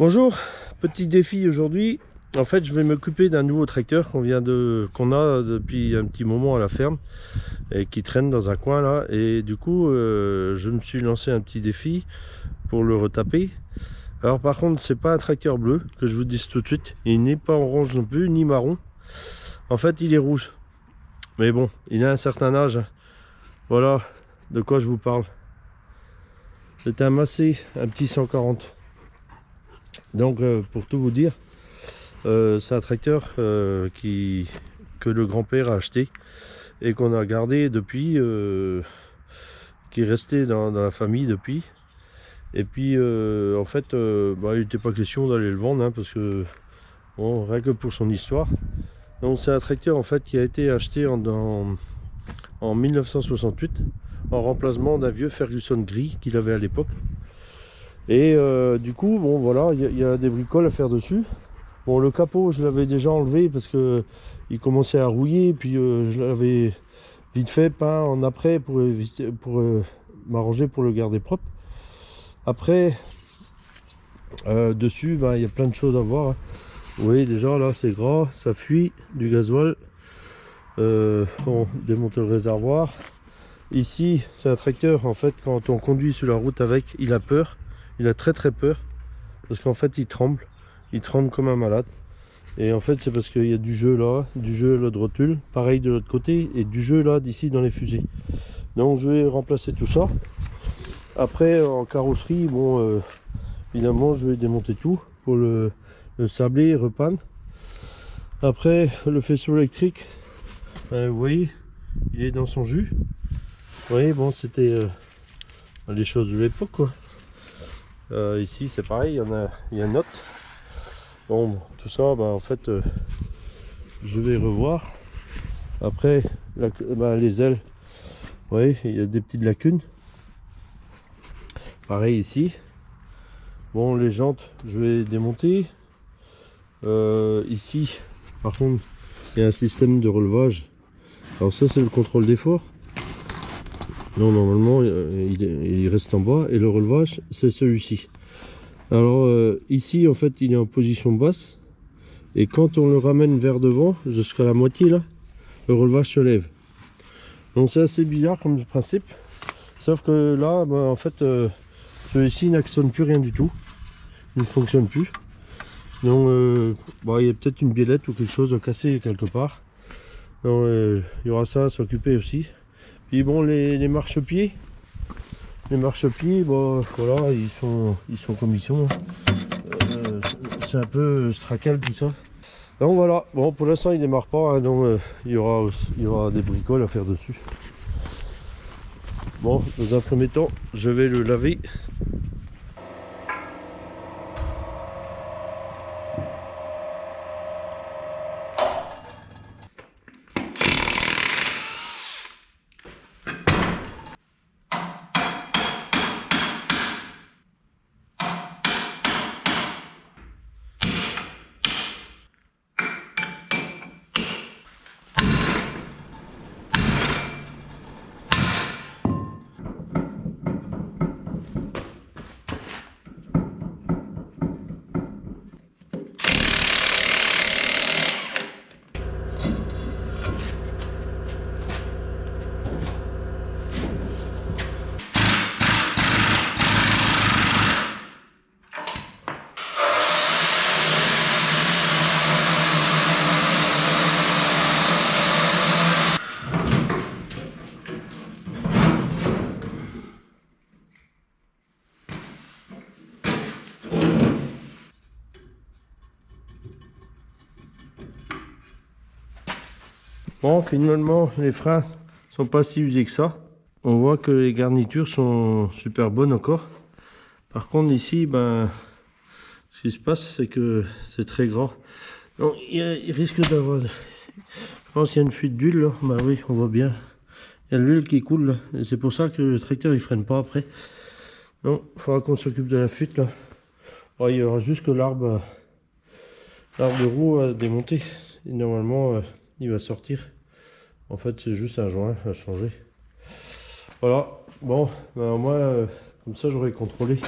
Bonjour, petit défi aujourd'hui. En fait, je vais m'occuper d'un nouveau tracteur qu'on a depuis un petit moment à la ferme et qui traîne dans un coin là. Et du coup, je me suis lancé un petit défi pour le retaper. Alors par contre, c'est pas un tracteur bleu, que je vous dise tout de suite. Il n'est pas orange non plus, ni marron. En fait, il est rouge. Mais bon, il a un certain âge. Voilà de quoi je vous parle. C'est un Massey, un petit 140. Donc, pour tout vous dire, c'est un tracteur que le grand-père a acheté et qu'on a gardé depuis, qui est resté dans la famille depuis. Et puis en fait, il n'était pas question d'aller le vendre, hein, parce que bon, rien que pour son histoire. Donc c'est un tracteur en fait qui a été acheté en 1968 en remplacement d'un vieux Ferguson gris qu'il avait à l'époque. Et du coup, bon voilà, il y a des bricoles à faire dessus. Bon, le capot, je l'avais déjà enlevé parce que il commençait à rouiller, puis je l'avais vite fait peint en après pour éviter, pour m'arranger pour le garder propre. Après, dessus, il y a plein de choses à voir, hein. Vous voyez déjà là, c'est gras, ça fuit du gasoil. On démonte le réservoir. Ici, c'est un tracteur. En fait, quand on conduit sur la route avec, il a peur. Il a très très peur parce qu'en fait, il tremble comme un malade. Et en fait, c'est parce qu'il y a du jeu là, du jeu là de rotule, pareil de l'autre côté, et du jeu là d'ici dans les fusées. Donc je vais remplacer tout ça. Après, en carrosserie, bon, évidemment, je vais démonter tout pour le sabler et repeindre. Après, le faisceau électrique, vous voyez, il est dans son jus. Vous voyez, bon, c'était les choses de l'époque, quoi. Ici, c'est pareil, il y a une note. Bon, tout ça, en fait, je vais revoir. Après, les ailes, vous voyez, il y a des petites lacunes. Pareil ici. Bon, les jantes, je vais démonter. Ici, par contre, il y a un système de relevage. Alors ça, c'est le contrôle d'effort. Non, normalement, il reste en bas. Et le relevage, c'est celui-ci. Alors, ici, en fait, il est en position basse. Et quand on le ramène vers devant, jusqu'à la moitié, là, le relevage se lève. Donc c'est assez bizarre comme principe. Sauf que là, en fait, celui-ci n'actionne plus rien du tout. Il ne fonctionne plus. Donc il y a peut-être une biellette ou quelque chose de cassé quelque part. Donc il y aura ça à s'occuper aussi. Puis bon, les marchepieds. Les marchepieds, voilà, ils sont comme ils sont. C'est un peu stracal tout ça. Donc voilà, bon, pour l'instant il démarre pas, hein, donc il y aura des bricoles à faire dessus. Bon, dans un premier temps, je vais le laver. Bon, finalement, les freins sont pas si usés que ça. On voit que les garnitures sont super bonnes encore. Par contre, ici, ce qui se passe, c'est que c'est très gras. Donc, il risque d'avoir... Je pense qu'il y a une fuite d'huile, là. Bah oui, on voit bien. Il y a de l'huile qui coule, là. Et c'est pour ça que le tracteur, il freine pas après. Donc, il faudra qu'on s'occupe de la fuite, là. Bon, il y aura juste que l'arbre de roue à démonter. Et normalement, il va sortir. En fait, c'est juste un joint à changer. Voilà. Bon, moi, comme ça, j'aurais contrôlé.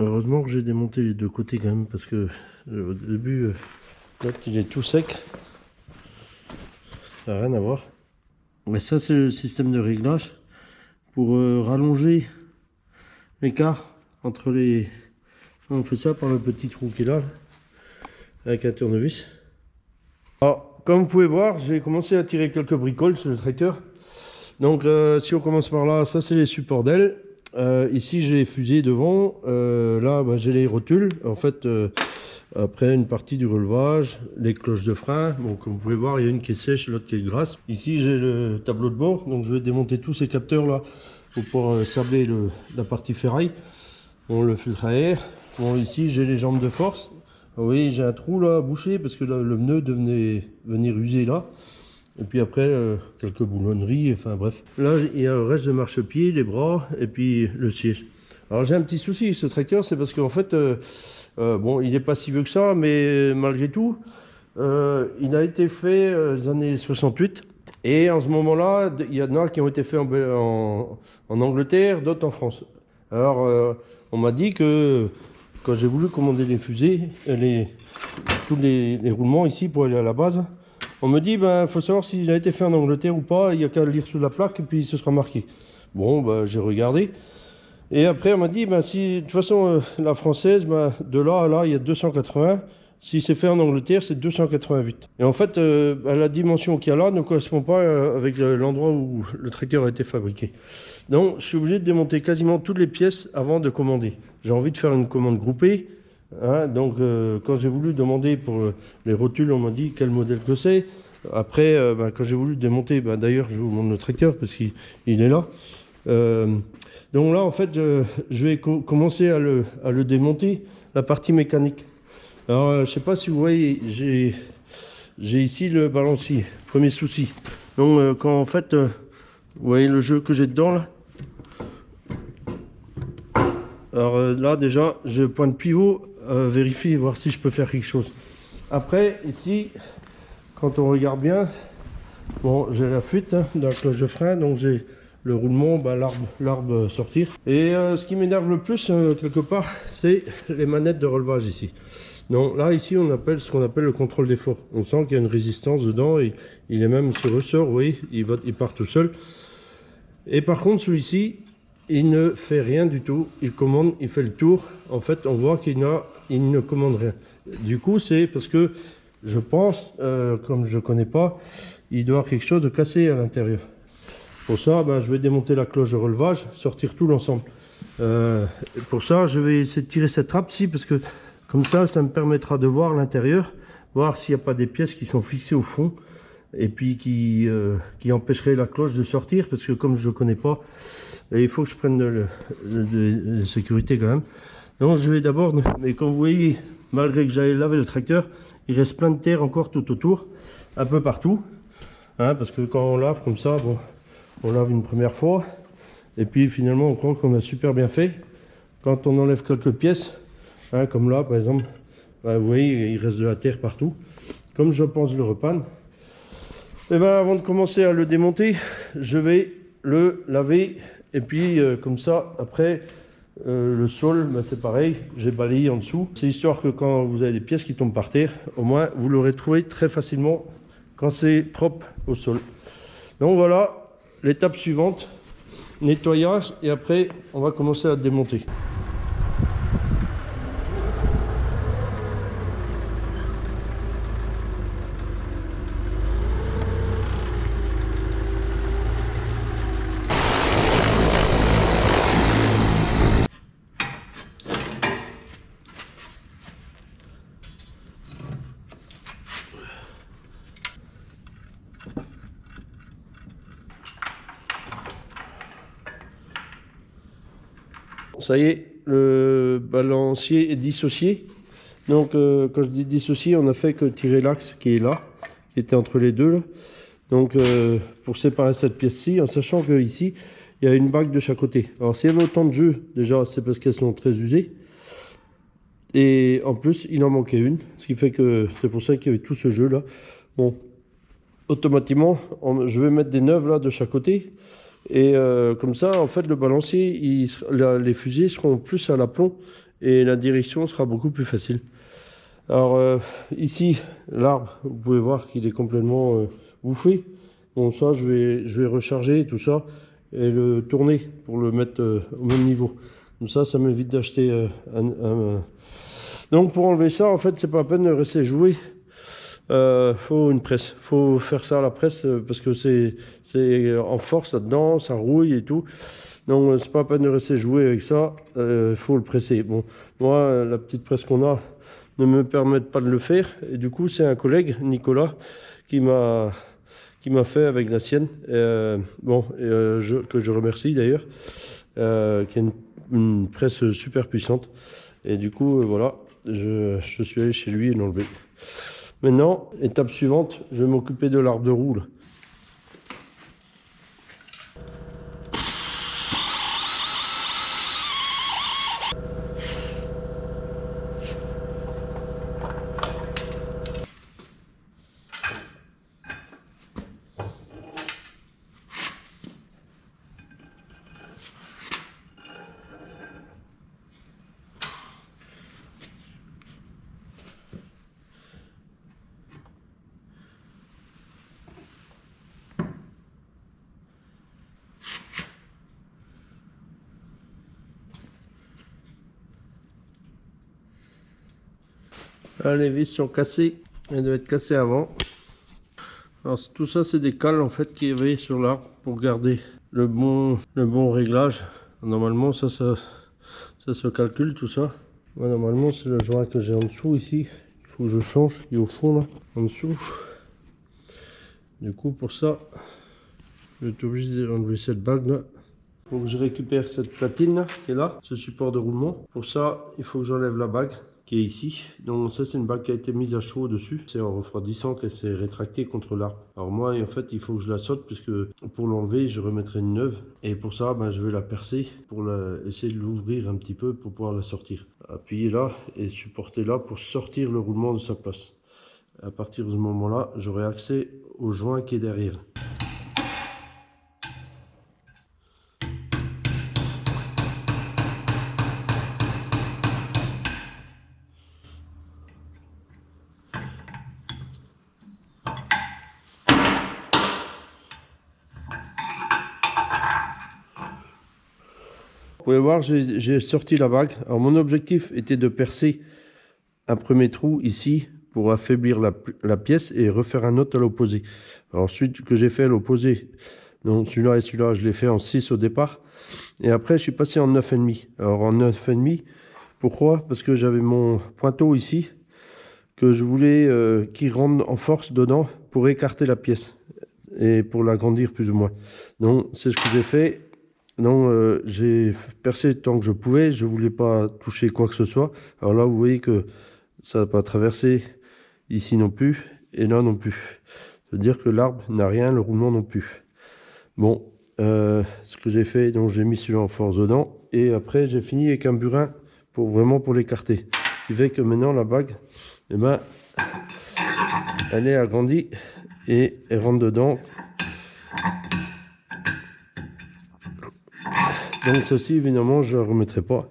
Heureusement que j'ai démonté les deux côtés quand même, parce que au début, là, il est tout sec. Ça n'a rien à voir. Mais ça, c'est le système de réglage pour rallonger l'écart entre les... On fait ça par le petit trou qui est là, avec un tournevis. Alors, comme vous pouvez voir, j'ai commencé à tirer quelques bricoles sur le tracteur. Donc, si on commence par là, ça c'est les supports d'ailes. Ici, j'ai les fusées devant. Là, bah, j'ai les rotules. En fait, après une partie du relevage, les cloches de frein. Bon, comme vous pouvez voir, il y a une qui est sèche, l'autre qui est grasse. Ici, j'ai le tableau de bord. Donc, je vais démonter tous ces capteurs là pour pouvoir sabler la partie ferraille. Bon, le filtre à air. Bon, ici, j'ai les jambes de force. Oui, j'ai un trou là bouché parce que là, le pneu devenait venir user là. Et puis après, quelques boulonneries, enfin bref. Là, il y a le reste de marchepied, les bras et puis le siège. Alors j'ai un petit souci, ce tracteur, c'est parce qu'en fait, bon, il n'est pas si vieux que ça, mais malgré tout, il a été fait les années 68. Et en ce moment-là, il y en a qui ont été faits en Angleterre, d'autres en France. Alors, on m'a dit que quand j'ai voulu commander les fusées, tous les roulements ici pour aller à la base, on me dit, ben, faut savoir s'il a été fait en Angleterre ou pas, il n'y a qu'à lire sur la plaque et puis ce sera marqué. Bon, ben, j'ai regardé. Et après, on m'a dit, ben, si, de toute façon, la française, ben, de là à là, il y a 280. Si c'est fait en Angleterre, c'est 288. Et en fait, la dimension qu'il y a là ne correspond pas avec l'endroit où le tracteur a été fabriqué. Donc, je suis obligé de démonter quasiment toutes les pièces avant de commander. J'ai envie de faire une commande groupée. Hein, donc, quand j'ai voulu demander pour les rotules, on m'a dit quel modèle que c'est. Après, quand j'ai voulu démonter, d'ailleurs, je vous montre le tracteur parce qu'il est là. Donc là, en fait, je vais commencer à le démonter, la partie mécanique. Alors, je ne sais pas si vous voyez, j'ai ici le balancier, premier souci. Donc, quand en fait, vous voyez le jeu que j'ai dedans là. Alors là, déjà, j'ai le point de pivot, vérifier, voir si je peux faire quelque chose. Après, ici, quand on regarde bien, bon, j'ai la fuite hein, dans la cloche de frein, donc j'ai le roulement, l'arbre sortir. Et ce qui m'énerve le plus, quelque part, c'est les manettes de relevage ici. Donc là, ici, on appelle ce qu'on appelle le contrôle d'effort. On sent qu'il y a une résistance dedans et il est même, se ressort, vous voyez, il part tout seul. Et par contre, celui-ci, il ne fait rien du tout. Il commande, il fait le tour. En fait, on voit qu'il ne commande rien. Du coup, c'est parce que je pense, comme je ne connais pas, il doit y avoir quelque chose de cassé à l'intérieur. Pour ça, je vais démonter la cloche de relevage, sortir tout l'ensemble. Pour ça, je vais essayer de tirer cette trappe-ci parce que comme ça me permettra de voir l'intérieur, voir s'il n'y a pas des pièces qui sont fixées au fond et puis qui empêcheraient la cloche de sortir parce que comme je ne connais pas, il faut que je prenne de sécurité quand même. Donc je vais d'abord, mais comme vous voyez, malgré que j'aille laver le tracteur, il reste plein de terre encore tout autour, un peu partout. Hein, parce que quand on lave comme ça, bon, on lave une première fois et puis finalement on croit qu'on a super bien fait. Quand on enlève quelques pièces, hein, comme là par exemple, vous voyez il reste de la terre partout. Comme je pense le repeindre, et avant de commencer à le démonter, je vais le laver et puis comme ça après le sol c'est pareil, j'ai balayé en dessous. C'est histoire que quand vous avez des pièces qui tombent par terre, au moins vous l'aurez trouvé très facilement quand c'est propre au sol. Donc voilà l'étape suivante, nettoyage, et après on va commencer à démonter. Ça y est, le balancier est dissocié. Donc quand je dis dissocié, on a fait que tirer l'axe qui est là, qui était entre les deux là. Donc pour séparer cette pièce-ci, en sachant que ici il y a une bague de chaque côté. Alors s'il y avait autant de jeux, déjà c'est parce qu'elles sont très usées. Et en plus il en manquait une, ce qui fait que c'est pour ça qu'il y avait tout ce jeu là. Bon, automatiquement je vais mettre des neuves là de chaque côté. Et comme ça, en fait, le balancier, les fusées seront plus à l'aplomb et la direction sera beaucoup plus facile. Alors ici, l'arbre, vous pouvez voir qu'il est complètement bouffé. Bon, ça, je vais recharger tout ça et le tourner pour le mettre au même niveau. Comme ça m'évite d'acheter Donc pour enlever ça, en fait, c'est pas la peine de rester jouer. Faut une presse. Faut faire ça à la presse parce que c'est en force là-dedans, ça rouille et tout. Donc c'est pas la peine de rester jouer avec ça. Faut le presser. Bon, moi, la petite presse qu'on a ne me permet pas de le faire. Et du coup, c'est un collègue, Nicolas, qui m'a fait avec la sienne. Que je remercie d'ailleurs. Qui est une presse super puissante. Et du coup, voilà, je suis allé chez lui et l'enlever. Maintenant, étape suivante, je vais m'occuper de l'arbre de roue. Là, les vis sont cassées, elles doivent être cassées avant. Alors tout ça, c'est des cales en fait qu'il y avait sur l'arbre pour garder le bon réglage. Normalement, ça se calcule tout ça. Ouais, normalement, c'est le joint que j'ai en dessous ici. Il faut que je change, il est au fond là, en dessous. Du coup, pour ça, je vais être obligé d'enlever cette bague là. Il faut que je récupère cette platine là, qui est là, ce support de roulement. Pour ça, il faut que j'enlève la bague qui est ici. Donc ça, c'est une bague qui a été mise à chaud dessus. C'est en refroidissant qu'elle s'est rétractée contre l'arbre. Alors moi, en fait, il faut que je la saute puisque pour l'enlever, je remettrai une neuve. Et pour ça, je vais la percer pour essayer de l'ouvrir un petit peu pour pouvoir la sortir. Appuyer là et supporter là pour sortir le roulement de sa place. À partir de ce moment-là, j'aurai accès au joint qui est derrière. Vous pouvez voir, j'ai sorti la bague. Alors mon objectif était de percer un premier trou ici pour affaiblir la pièce et refaire un autre à l'opposé. Ensuite, que j'ai fait à l'opposé, donc celui-là et celui-là, je l'ai fait en 6 au départ. Et après, je suis passé en 9,5. Alors en 9,5, pourquoi? Parce que j'avais mon pointeau ici, que je voulais qu'il rentre en force dedans pour écarter la pièce et pour l'agrandir plus ou moins. Donc c'est ce que j'ai fait. Donc j'ai percé tant que je pouvais, je voulais pas toucher quoi que ce soit. Alors là vous voyez que ça n'a pas traversé ici non plus et là non plus. C'est-à-dire que l'arbre n'a rien, le roulement non plus. Bon, ce que j'ai fait, donc j'ai mis celui-là en force dedans et après j'ai fini avec un burin pour l'écarter. Ce qui fait que maintenant la bague, eh ben, elle est agrandie et elle rentre dedans. Donc ceci évidemment je ne remettrai pas.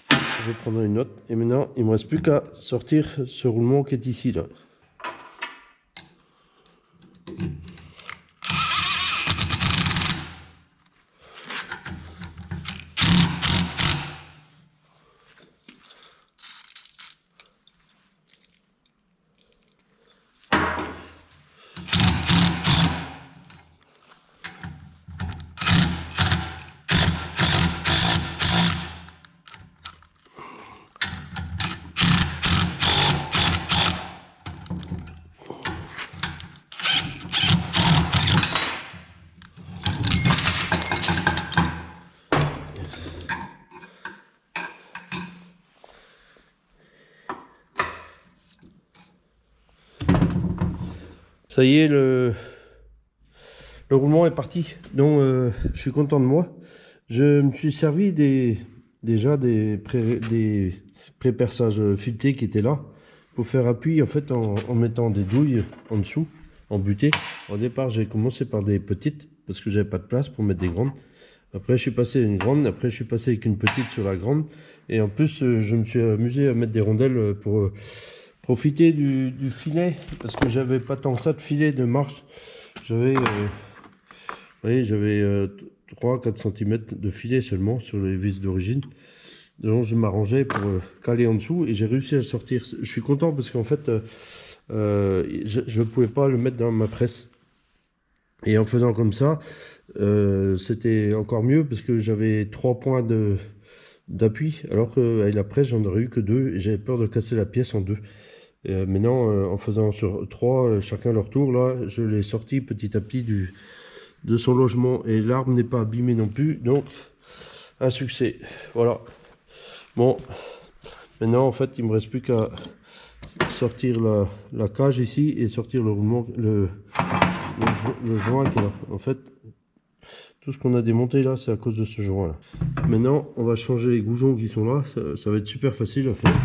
Je vais prendre une autre. Et maintenant il ne me reste plus qu'à sortir ce roulement qui est ici là. Ça y est, le roulement est parti. Donc je suis content de moi. Je me suis servi déjà des pré-perçages filetés qui étaient là pour faire appui en fait en mettant des douilles en dessous, en butée. Au départ j'ai commencé par des petites parce que j'avais pas de place pour mettre des grandes. Après je suis passé à une grande, après je suis passé avec une petite sur la grande Et en plus, je me suis amusé à mettre des rondelles pour profiter du filet, parce que j'avais pas tant que ça de filet de marche. J'avais, vous voyez, j'avais 3-4 cm de filet seulement sur les vis d'origine. Donc je m'arrangeais pour caler en dessous et j'ai réussi à sortir. Je suis content parce qu'en fait, je ne pouvais pas le mettre dans ma presse. Et en faisant comme ça, c'était encore mieux parce que j'avais 3 points d'appui, alors qu'avec la presse, j'en aurais eu que 2 et j'avais peur de casser la pièce en 2. Maintenant, en faisant sur 3, chacun leur tour, là, je l'ai sorti petit à petit de son logement et l'arbre n'est pas abîmé non plus. Donc, un succès. Voilà. Bon, maintenant, en fait, il me reste plus qu'à sortir la cage ici et sortir le roulement, le joint qui est là. En fait, tout ce qu'on a démonté là, c'est à cause de ce joint là. Maintenant, on va changer les goujons qui sont là. Ça va être super facile à faire.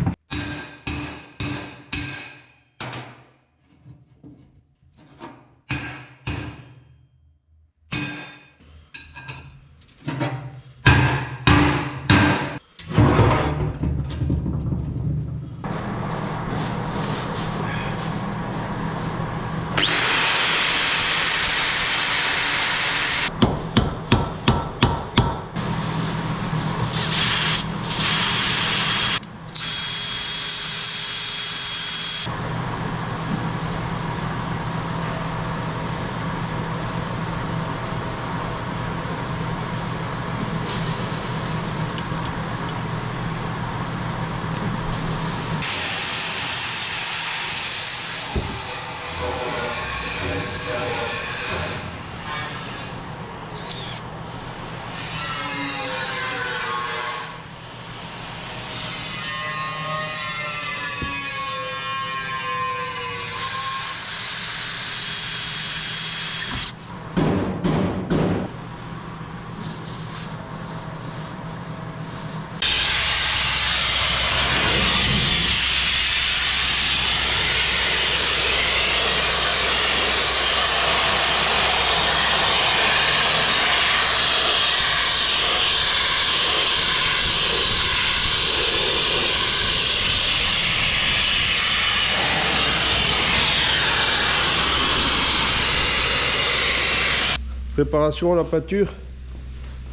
Préparation à la pâture,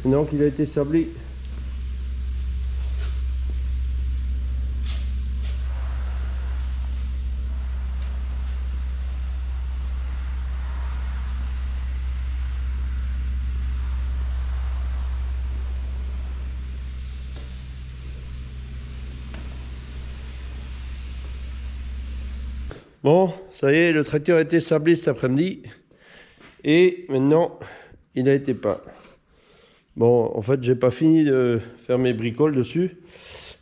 maintenant qu'il a été sablé. Bon, ça y est, le tracteur a été sablé cet après-midi. Et maintenant, il a été peint. Bon, en fait, j'ai pas fini de faire mes bricoles dessus.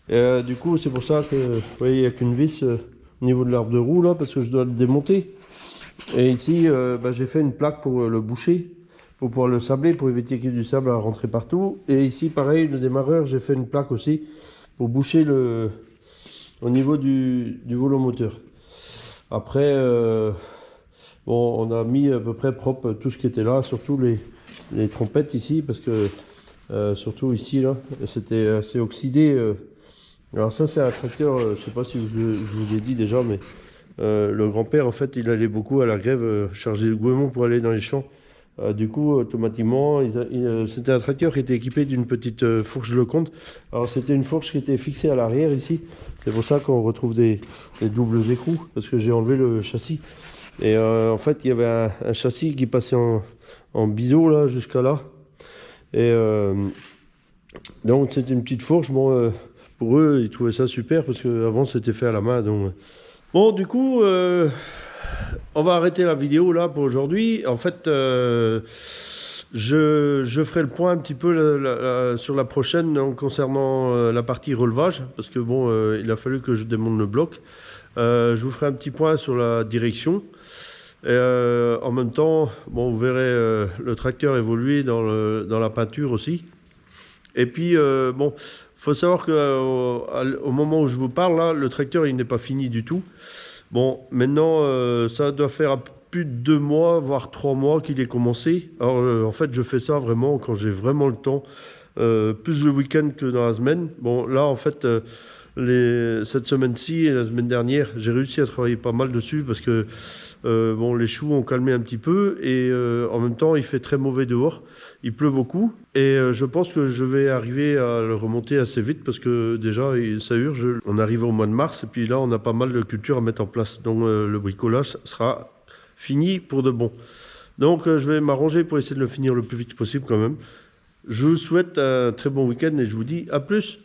Du coup, c'est pour ça que, vous voyez, il n'y a qu'une vis au niveau de l'arbre de roue, là, parce que je dois le démonter. Et ici, j'ai fait une plaque pour le boucher, pour pouvoir le sabler, pour éviter qu'il y ait du sable à rentrer partout. Et ici, pareil, le démarreur, j'ai fait une plaque aussi, pour boucher au niveau du volomoteur. Après, bon, on a mis à peu près propre tout ce qui était là, surtout les trompettes ici, parce que surtout ici, là, c'était assez oxydé. Alors ça, c'est un tracteur, je sais pas si je vous ai dit déjà, mais le grand-père, en fait, il allait beaucoup à la grève charger le gouvernement pour aller dans les champs. Du coup, automatiquement, c'était un tracteur qui était équipé d'une petite fourche Lecomte. Alors c'était une fourche qui était fixée à l'arrière ici. C'est pour ça qu'on retrouve des doubles écrous, parce que j'ai enlevé le châssis. Et en fait, il y avait un châssis qui passait en biseau là jusqu'à là. Et donc c'était une petite fourche. Bon, pour eux, ils trouvaient ça super parce qu'avant c'était fait à la main. Donc bon, du coup, on va arrêter la vidéo là pour aujourd'hui. En fait, je ferai le point un petit peu sur la prochaine donc, concernant la partie relevage, parce que bon, il a fallu que je démonte le bloc. Je vous ferai un petit point sur la direction. Et en même temps, bon, vous verrez le tracteur évoluer dans la peinture aussi. Et puis, bon, faut savoir qu'au moment où je vous parle, là, le tracteur, il n'est pas fini du tout. Bon, maintenant, ça doit faire plus de 2 mois, voire 3 mois qu'il est commencé. Alors, en fait, je fais ça vraiment quand j'ai vraiment le temps. plus le week-end que dans la semaine. Bon, là, en fait, cette semaine-ci et la semaine dernière, j'ai réussi à travailler pas mal dessus parce que bon, les choux ont calmé un petit peu et en même temps, il fait très mauvais dehors. Il pleut beaucoup et je pense que je vais arriver à le remonter assez vite parce que déjà, ça urge. On arrive au mois de mars et puis là, on a pas mal de cultures à mettre en place. Donc, le bricolage sera fini pour de bon. Donc, je vais m'arranger pour essayer de le finir le plus vite possible quand même. Je vous souhaite un très bon week-end et je vous dis à plus.